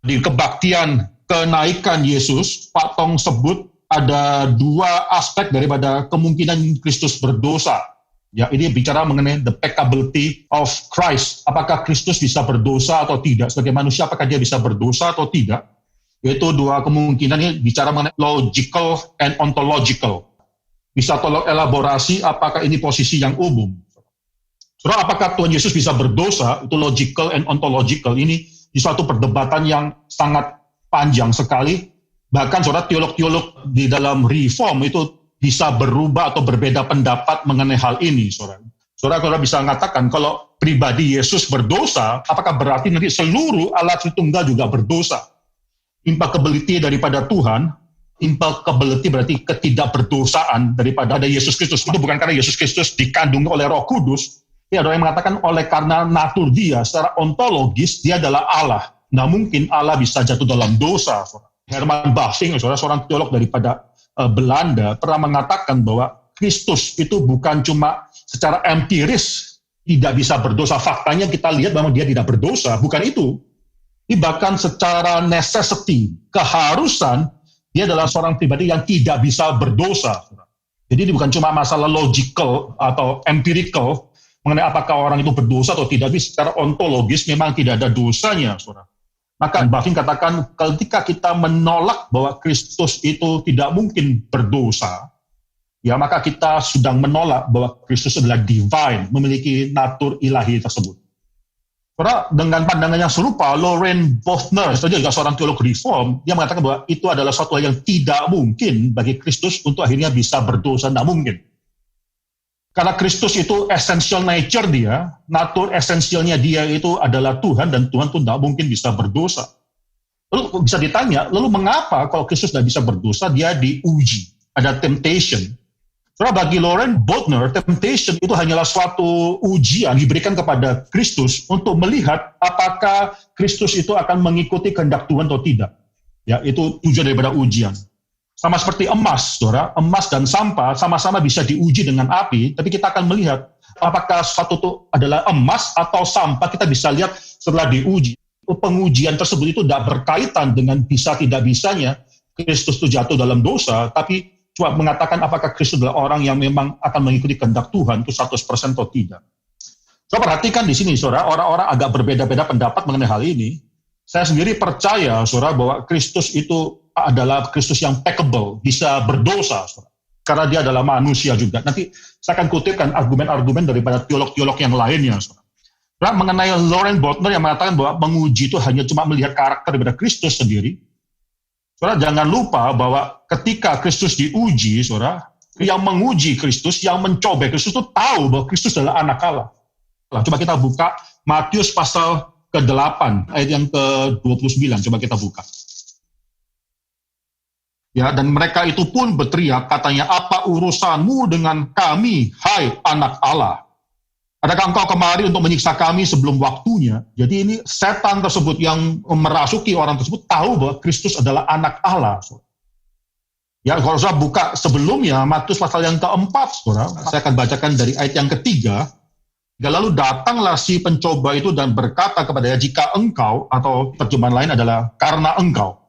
Di kebaktian kenaikan Yesus, Pak Tong sebut ada dua aspek daripada kemungkinan Kristus berdosa. Ya, ini bicara mengenai the peccability of Christ. Apakah Kristus bisa berdosa atau tidak? Sebagai manusia, apakah dia bisa berdosa atau tidak? Yaitu dua kemungkinan ini bicara mengenai logical and ontological. Bisa tolong elaborasi apakah ini posisi yang umum? Saudara, apakah Tuhan Yesus bisa berdosa? Itu logical and ontological. Ini di suatu perdebatan yang sangat panjang sekali. Bahkan saudara, teolog-teolog di dalam reform itu bisa berubah atau berbeda pendapat mengenai hal ini. Saudara bisa mengatakan kalau pribadi Yesus berdosa, apakah berarti nanti seluruh Allah Tritunggal juga berdosa? Impeccability daripada Tuhan, impeccability berarti ketidakberdosaan daripada Yesus Kristus. Itu bukan karena Yesus Kristus dikandung oleh Roh Kudus. Ya, ada yang mengatakan oleh karena natur dia, secara ontologis, dia adalah Allah. Nah, mungkin Allah bisa jatuh dalam dosa. Herman Bavinck, seorang teolog daripada Belanda, pernah mengatakan bahwa Kristus itu bukan cuma secara empiris tidak bisa berdosa. Faktanya kita lihat bahwa dia tidak berdosa. Bukan itu. Ini bahkan secara necessity, keharusan, dia adalah seorang pribadi yang tidak bisa berdosa. Jadi ini bukan cuma masalah logical atau empirical, mengenai apakah orang itu berdosa atau tidak, tapi secara ontologis memang tidak ada dosanya, saudara. Maka Bavinck katakan, ketika kita menolak bahwa Kristus itu tidak mungkin berdosa, ya maka kita sedang menolak bahwa Kristus adalah divine, memiliki natur ilahi tersebut. Saudara, dengan pandangan yang serupa, Loren Bothner, juga seorang teolog reform, dia mengatakan bahwa itu adalah suatu hal yang tidak mungkin bagi Kristus untuk akhirnya bisa berdosa, tidak mungkin. Karena Kristus itu essential nature dia, natur esensialnya dia itu adalah Tuhan, dan Tuhan itu tidak mungkin bisa berdosa. Lalu bisa ditanya, lalu mengapa kalau Kristus tidak bisa berdosa, dia diuji, ada temptation. Karena bagi Loren Bothner, temptation itu hanyalah suatu ujian diberikan kepada Kristus untuk melihat apakah Kristus itu akan mengikuti kehendak Tuhan atau tidak. Ya, itu tujuan daripada ujian. Sama seperti emas, saudara, emas dan sampah sama-sama bisa diuji dengan api, tapi kita akan melihat apakah satu itu adalah emas atau sampah, kita bisa lihat setelah diuji. Pengujian tersebut itu tidak berkaitan dengan bisa tidak bisanya Kristus itu jatuh dalam dosa, tapi cuma mengatakan apakah Kristus adalah orang yang memang akan mengikuti kehendak Tuhan itu 100% atau tidak. Coba perhatikan di sini, saudara, orang-orang agak berbeda-beda pendapat mengenai hal ini. Saya sendiri percaya, saudara, bahwa Kristus itu adalah Kristus yang peccable, bisa berdosa, saudara. Karena dia adalah manusia juga. Nanti saya akan kutipkan argumen-argumen daripada teolog-teolog yang lainnya, saudara. Nah, mengenai Loren Bothner yang mengatakan bahwa menguji itu hanya cuma melihat karakter daripada Kristus sendiri. Saudara, jangan lupa bahwa ketika Kristus diuji, saudara, yang menguji Kristus, yang mencoba Kristus itu tahu bahwa Kristus adalah anak Allah. Coba kita buka Matius pasal ke-8, ayat yang ke-29. Coba kita buka. Ya, dan mereka itu pun berteriak, katanya, apa urusanmu dengan kami, hai anak Allah? Adakah engkau kemari untuk menyiksa kami sebelum waktunya? Jadi ini setan tersebut yang merasuki orang tersebut tahu bahwa Kristus adalah anak Allah. Ya, kalau saya buka sebelumnya, Matius pasal yang keempat, saudara, saya akan bacakan dari ayat yang ketiga. Lalu datanglah si pencoba itu dan berkata kepadanya, jika engkau, atau terjemahan lain adalah karena engkau.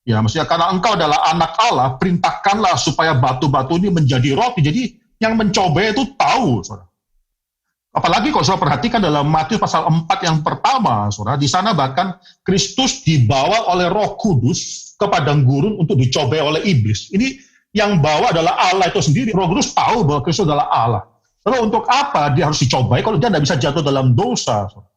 Ya, maksudnya karena engkau adalah anak Allah, perintahkanlah supaya batu-batu ini menjadi roti. Jadi yang mencoba itu tahu, saudara. Apalagi kalau saudara perhatikan dalam Matius pasal 4 yang pertama, saudara, di sana bahkan Kristus dibawa oleh Roh Kudus ke padang gurun untuk dicobai oleh iblis. Ini yang bawa adalah Allah itu sendiri. Roh Kudus tahu bahwa Kristus adalah Allah. Lalu untuk apa dia harus dicobai kalau dia tidak bisa jatuh dalam dosa? Saudara.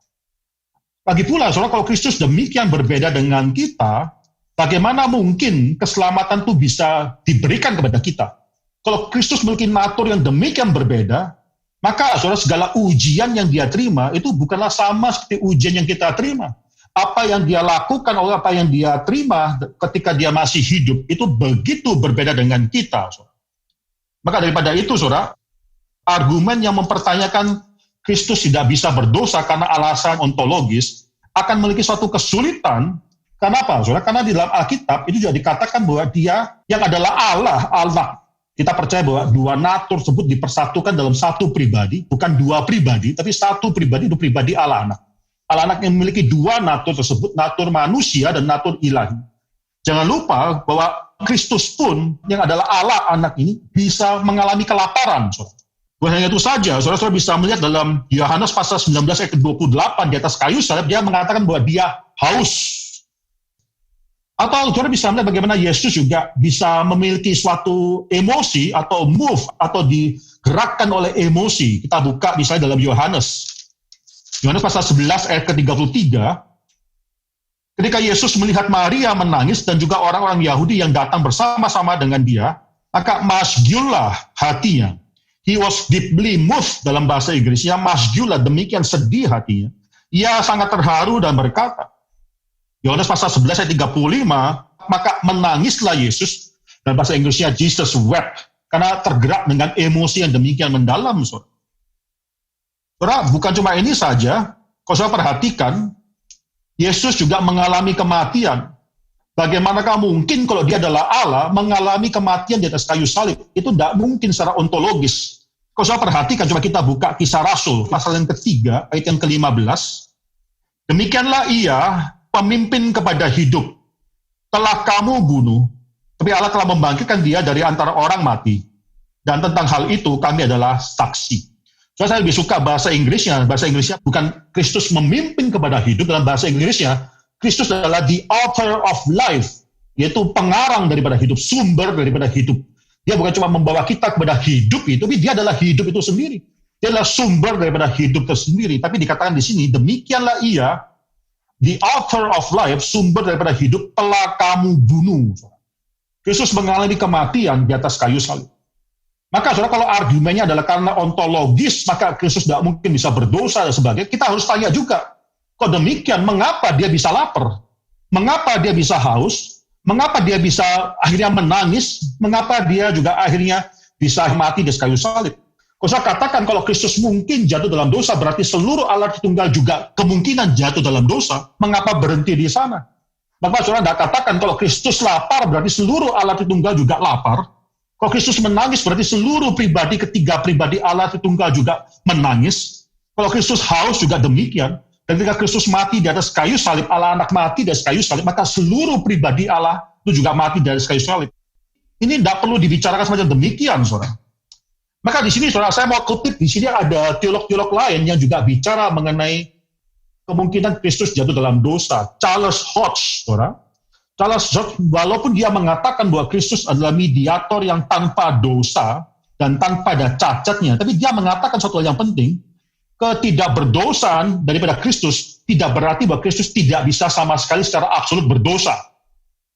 Lagi pula, saudara, kalau Kristus demikian berbeda dengan kita, bagaimana mungkin keselamatan itu bisa diberikan kepada kita? Kalau Kristus memiliki natur yang demikian berbeda, maka saudara, segala ujian yang dia terima itu bukanlah sama seperti ujian yang kita terima. Apa yang dia lakukan atau apa yang dia terima ketika dia masih hidup itu begitu berbeda dengan kita. Saudara. Maka daripada itu, saudara, argumen yang mempertanyakan Kristus tidak bisa berdosa karena alasan ontologis akan memiliki suatu kesulitan. Kenapa, saudara? Karena di dalam Alkitab itu juga dikatakan bahwa dia yang adalah Allah. Kita percaya bahwa dua natur tersebut dipersatukan dalam satu pribadi, bukan dua pribadi, tapi satu pribadi itu pribadi Allah anak. Allah anak yang memiliki dua natur tersebut, natur manusia dan natur ilahi. Jangan lupa bahwa Kristus pun yang adalah Allah anak ini bisa mengalami kelaparan. Bukan hanya itu saja, saudara-saudara bisa melihat dalam Yohanes pasal 19 ayat ke-28 di atas kayu salib, dia mengatakan bahwa dia haus. Atau saudara bisa melihat bagaimana Yesus juga bisa memiliki suatu emosi atau move atau digerakkan oleh emosi. Kita buka misalnya dalam Yohanes pasal 11 ayat ke-33, ketika Yesus melihat Maria menangis dan juga orang-orang Yahudi yang datang bersama-sama dengan dia, maka masjullah hatinya. He was deeply moved dalam bahasa Inggrisnya, masjullah, demikian sedih hatinya. Ia sangat terharu dan berkata, Yohanes pasal 11 ayat 35, maka menangislah Yesus, dan bahasa Inggrisnya Jesus wept, karena tergerak dengan emosi yang demikian mendalam. Saudara, bukan cuma ini saja, kalau saya perhatikan, Yesus juga mengalami kematian. Bagaimanakah mungkin kalau dia adalah Allah, mengalami kematian di atas kayu salib? Itu tidak mungkin secara ontologis. Kalau saya perhatikan, coba kita buka Kisah Rasul, pasal yang ketiga, ayat yang ke-15. Demikianlah ia, pemimpin kepada hidup, telah kamu bunuh, tapi Allah telah membangkitkan dia dari antara orang mati. Dan tentang hal itu, kami adalah saksi. Saya lebih suka bahasa Inggrisnya. Bahasa Inggrisnya bukan Kristus memimpin kepada hidup. Dalam bahasa Inggrisnya, Kristus adalah the author of life, yaitu pengarang daripada hidup, sumber daripada hidup. Dia bukan cuma membawa kita kepada hidup itu, tapi dia adalah hidup itu sendiri. Dia adalah sumber daripada hidup itu sendiri. Tapi dikatakan di sini, demikianlah ia, the author of life, sumber daripada hidup, telah kamu bunuh. Kristus mengalami kematian di atas kayu salib. Maka saudara, kalau argumennya adalah karena ontologis, maka Kristus tidak mungkin bisa berdosa dan sebagainya, kita harus tanya juga, kok demikian, mengapa dia bisa lapar? Mengapa dia bisa haus? Mengapa dia bisa akhirnya menangis? Mengapa dia juga akhirnya bisa mati di kayu salib? Kalau saya katakan kalau Kristus mungkin jatuh dalam dosa, berarti seluruh Allah Tritunggal juga kemungkinan jatuh dalam dosa. Mengapa berhenti di sana? Maka saudara tidak katakan kalau Kristus lapar, berarti seluruh Allah Tritunggal juga lapar. Kalau Kristus menangis, berarti seluruh pribadi, ketiga pribadi Allah Tritunggal juga menangis. Kalau Kristus haus juga demikian. Dan ketika Kristus mati di atas kayu salib, Allah anak mati di atas kayu salib, maka seluruh pribadi Allah itu juga mati di atas kayu salib. Ini tidak perlu dibicarakan semacam demikian, saudara. Maka di sini, saudara, saya mau kutip, di sini ada teolog-teolog lain yang juga bicara mengenai kemungkinan Kristus jatuh dalam dosa. Charles Hodge, saudara. Charles Hodge, walaupun dia mengatakan bahwa Kristus adalah mediator yang tanpa dosa dan tanpa ada cacatnya, tapi dia mengatakan satu hal yang penting, ketidakberdosaan daripada Kristus tidak berarti bahwa Kristus tidak bisa sama sekali secara absolut berdosa.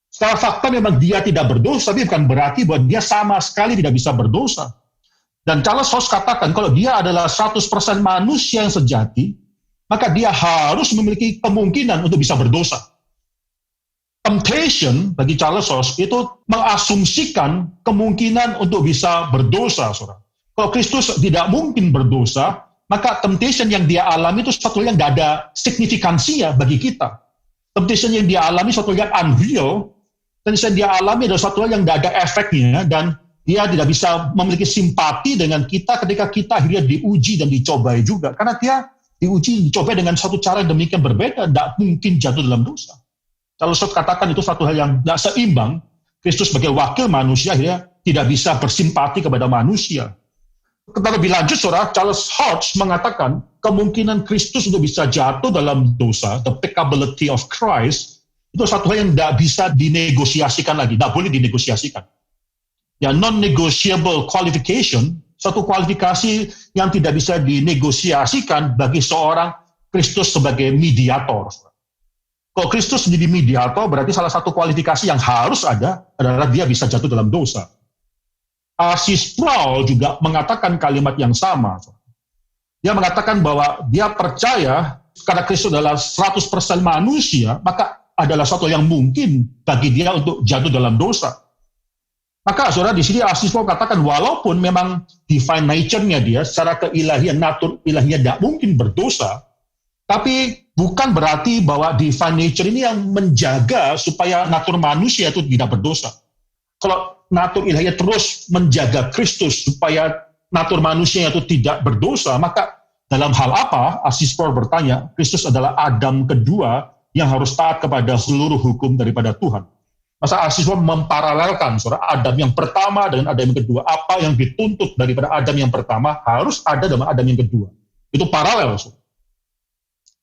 Secara fakta memang dia tidak berdosa, tapi bukan berarti bahwa dia sama sekali tidak bisa berdosa. Dan Charles Hodge katakan kalau dia adalah 100% manusia yang sejati, maka dia harus memiliki kemungkinan untuk bisa berdosa. Temptation bagi Charles Hodge itu mengasumsikan kemungkinan untuk bisa berdosa, saudara. Kalau Kristus tidak mungkin berdosa, maka temptation yang dia alami itu sesuatu yang tidak ada signifikansinya bagi kita. Temptation yang dia alami sesuatu yang unreal, dan yang dia alami adalah sesuatu yang tidak ada efeknya, dan dia tidak bisa memiliki simpati dengan kita ketika kita akhirnya diuji dan dicobai juga. Karena dia diuji, dicobai dengan satu cara yang demikian berbeda, tidak mungkin jatuh dalam dosa. Kalau saya katakan itu satu hal yang tidak seimbang, Kristus sebagai wakil manusia akhirnya tidak bisa bersimpati kepada manusia. Kita lebih lanjut, saudara, Charles Hodge mengatakan kemungkinan Kristus untuk bisa jatuh dalam dosa, the peccability of Christ, itu satu hal yang tidak bisa dinegosiasikan lagi, tidak boleh dinegosiasikan. Ya, non-negotiable qualification, satu kualifikasi yang tidak bisa dinegosiasikan bagi seorang Kristus sebagai mediator. Kalau Kristus menjadi mediator, berarti salah satu kualifikasi yang harus ada adalah dia bisa jatuh dalam dosa. R.C. Sproul juga mengatakan kalimat yang sama. Dia mengatakan bahwa dia percaya karena Kristus adalah 100% manusia, maka adalah sesuatu yang mungkin bagi dia untuk jatuh dalam dosa. Maka saudara, di sini R.C. Sproul katakan walaupun memang divine nature-nya dia, secara keilahian, natur ilahinya tidak mungkin berdosa, tapi bukan berarti bahwa divine nature ini yang menjaga supaya natur manusia itu tidak berdosa. Kalau natur ilahiyah terus menjaga Kristus supaya natur manusia itu tidak berdosa, maka dalam hal apa? Asis Paul bertanya, Kristus adalah Adam kedua yang harus taat kepada seluruh hukum daripada Tuhan. Masa Asis Paul memparalelkan saudara, Adam yang pertama dengan Adam yang kedua. Apa yang dituntut daripada Adam yang pertama harus ada dalam Adam yang kedua. Itu paralel. Saudara.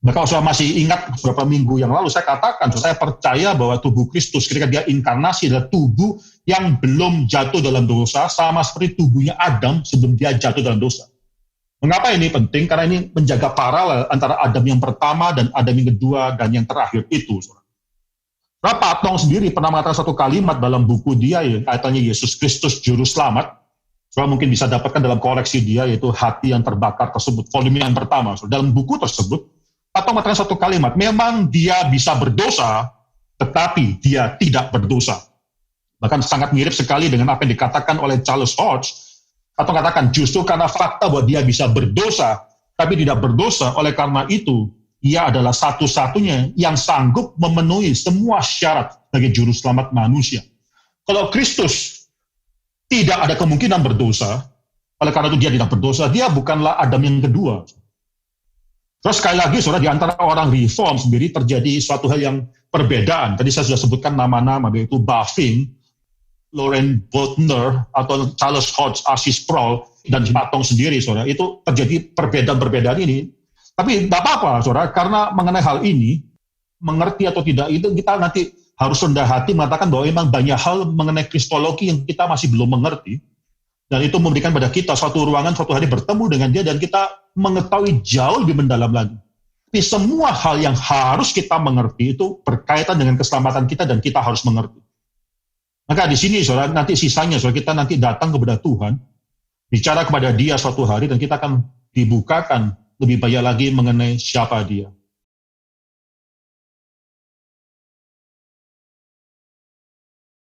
Maka kalau saudara masih ingat beberapa minggu yang lalu, saya katakan, saya percaya bahwa tubuh Kristus ketika dia inkarnasi adalah tubuh yang belum jatuh dalam dosa, sama seperti tubuhnya Adam sebelum dia jatuh dalam dosa. Mengapa ini penting? Karena ini menjaga paralel antara Adam yang pertama dan Adam yang kedua dan yang terakhir itu. Nah, Pak Tong sendiri pernah mengatakan satu kalimat dalam buku dia, kaitannya Yesus Kristus Juru Selamat. Saudara mungkin bisa dapatkan dalam koleksi dia, yaitu Hati yang Terbakar tersebut, volume yang pertama. Dalam buku tersebut, Pak Tong mengatakan satu kalimat, memang dia bisa berdosa, tetapi dia tidak berdosa. Bahkan sangat mirip sekali dengan apa yang dikatakan oleh Charles Hodge, atau katakan justru karena fakta bahwa dia bisa berdosa, tapi tidak berdosa, oleh karena itu, ia adalah satu-satunya yang sanggup memenuhi semua syarat sebagai juru selamat manusia. Kalau Kristus tidak ada kemungkinan berdosa, oleh karena itu dia tidak berdosa, dia bukanlah Adam yang kedua. Terus sekali lagi, saudara, di antara orang reform sendiri terjadi suatu hal yang perbedaan. Tadi saya sudah sebutkan nama-nama, yaitu Bavinck, Loren Bodner, atau Charles Hodge, Asis Sproul, dan Pak Tong sendiri, saudara. Itu terjadi perbedaan-perbedaan ini. Tapi tidak apa-apa, saudara, karena mengenai hal ini, mengerti atau tidak, itu kita nanti harus rendah hati mengatakan bahwa memang banyak hal mengenai kristologi yang kita masih belum mengerti. Dan itu memberikan pada kita suatu ruangan, suatu hari bertemu dengan dia, dan kita mengetahui jauh lebih mendalam lagi. Tapi semua hal yang harus kita mengerti itu berkaitan dengan keselamatan kita, dan kita harus mengerti. Maka di sini, saudara, nanti sisanya, saudara, kita nanti datang kepada Tuhan, bicara kepada dia suatu hari, dan kita akan dibukakan lebih banyak lagi mengenai siapa dia.